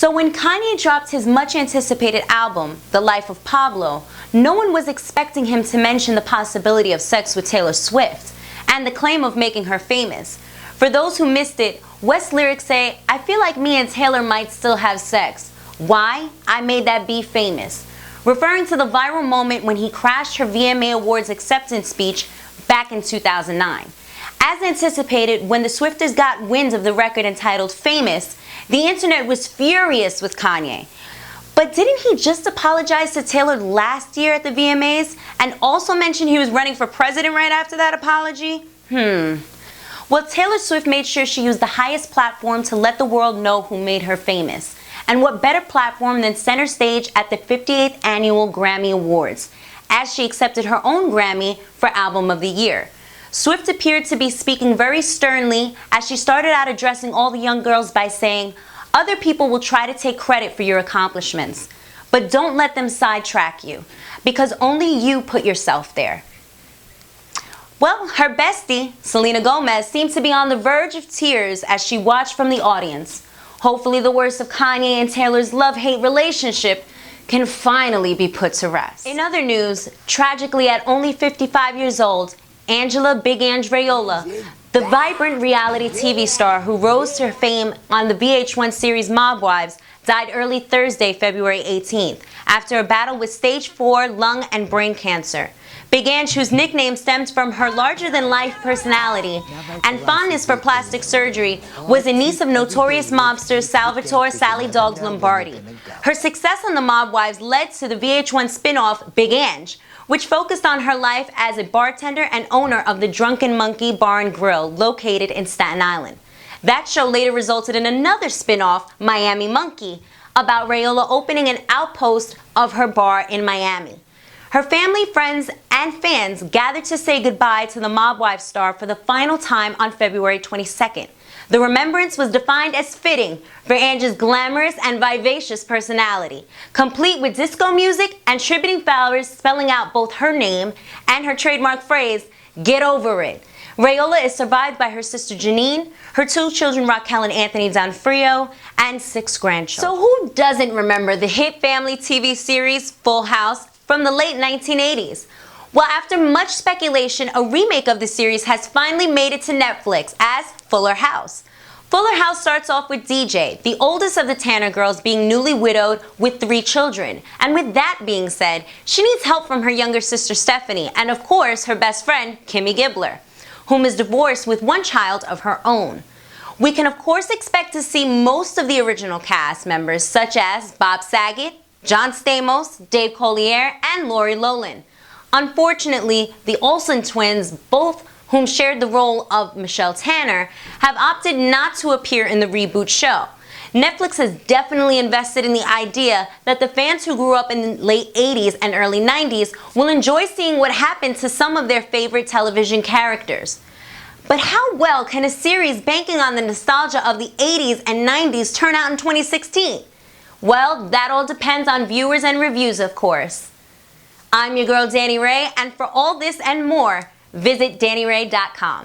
So when Kanye dropped his much-anticipated album, The Life of Pablo, no one was expecting him to mention the possibility of sex with Taylor Swift and the claim of making her famous. For those who missed it, West's lyrics say, "I feel like me and Taylor might still have sex. Why? I made that beef famous," referring to the viral moment when he crashed her VMA Awards acceptance speech back in 2009. As anticipated, when the Swifters got wind of the record entitled Famous, the internet was furious with Kanye. But didn't he just apologize to Taylor last year at the VMAs and also mention he was running for president right after that apology? Well, Taylor Swift made sure she used the highest platform to let the world know who made her famous. And what better platform than center stage at the 58th Annual Grammy Awards, as she accepted her own Grammy for Album of the Year. Swift appeared to be speaking very sternly as she started out addressing all the young girls by saying, "Other people will try to take credit for your accomplishments, but don't let them sidetrack you, because only you put yourself there." Well, her bestie, Selena Gomez, seemed to be on the verge of tears as she watched from the audience. Hopefully the worst of Kanye and Taylor's love-hate relationship can finally be put to rest. In other news, tragically at only 55 years old, Angela Big Ange Raiola, the vibrant reality TV star who rose to fame on the VH1 series Mob Wives, died early Thursday, February 18th, after a battle with stage 4 lung and brain cancer. Big Ange, whose nickname stems from her larger-than-life personality and fondness for plastic surgery, was a niece of notorious mobster Salvatore "Sally Dogs" Lombardi. Her success on the Mob Wives led to the VH1 spin-off Big Ange, which focused on her life as a bartender and owner of the Drunken Monkey Bar and Grill located in Staten Island. That show later resulted in another spin-off, Miami Monkey, about Raiola opening an outpost of her bar in Miami. Her family, friends, and fans gathered to say goodbye to the Mob Wives star for the final time on February 22nd. The remembrance was defined as fitting for Ange's glamorous and vivacious personality, complete with disco music and tributing flowers spelling out both her name and her trademark phrase, "Get over it." Raiola is survived by her sister Janine, her 2 children Raquel and Anthony Donfrio, and 6 grandchildren. So who doesn't remember the hit family TV series Full House from the late 1980s? Well, after much speculation, a remake of the series has finally made it to Netflix as Fuller House. Fuller House starts off with DJ, the oldest of the Tanner girls, being newly widowed with 3 children. And with that being said, she needs help from her younger sister Stephanie and, of course, her best friend Kimmy Gibbler, whom is divorced with 1 child of her own. We can, of course, expect to see most of the original cast members, such as Bob Saget, John Stamos, Dave Collier, and Lori Loughlin. Unfortunately, the Olsen twins, both whom shared the role of Michelle Tanner, have opted not to appear in the reboot show. Netflix has definitely invested in the idea that the fans who grew up in the late 80s and early 90s will enjoy seeing what happened to some of their favorite television characters. But how well can a series banking on the nostalgia of the 80s and 90s turn out in 2016? Well, that all depends on viewers and reviews, of course. I'm your girl Daniree, and for all this and more, visit daniree.com.